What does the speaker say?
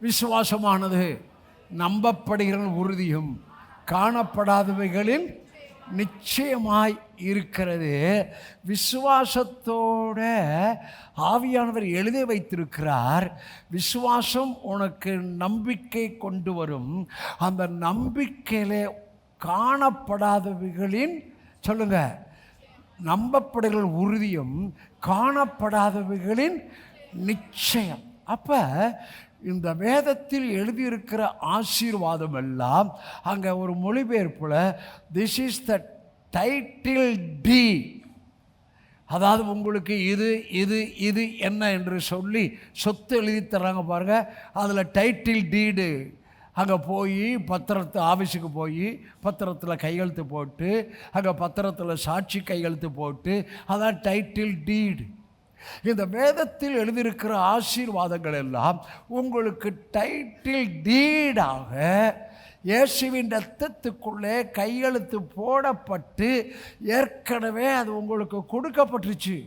விசுவாசமானது நம்பப்படுகிற உறுதியும் காணப்படாதவைகளின் நிச்சயமாய் இருக்கிறது. விசுவாசத்தோட ஆவியானவர் எழுதி வைத்திருக்கிறார். விசுவாசம் உனக்கு நம்பிக்கை கொண்டு வரும். அந்த நம்பிக்கையிலே காணப்படாதவைகளின் சொல்லுங்க, நம்பப்படுகிற உறுதியும் காணப்படாதவைகளின் நிச்சயம். அப்போ இந்த வேதத்தில் எழுதியிருக்கிற ஆசீர்வாதம் எல்லாம் அங்கே ஒரு மொழிபெயர்ப்பில் this is the title deed. அதாவது உங்களுக்கு இது இது இது என்ன என்று சொல்லி சொத்து எழுதி தர்றாங்க பாருங்கள். அதில் டைட்டில் டீடு அங்கே போய் பத்திரத்து ஆஃபீஸுக்கு போய் பத்திரத்தில் கையெழுத்து போட்டு அங்கே பத்திரத்தில் சாட்சி கையெழுத்து போட்டு அதான் டைட்டில் டீடு. இந்த வேதத்தில் எழுதியிருக்கிற ஆசீர்வாதங்கள் எல்லாம் உங்களுக்கு டைட்டில் டீடாக இயேசுவின் இரத்தத்துக்குள்ளே கையெழுத்து போடப்பட்டு ஏற்கனவே அது உங்களுக்கு கொடுக்கப்பட்டுருச்சு.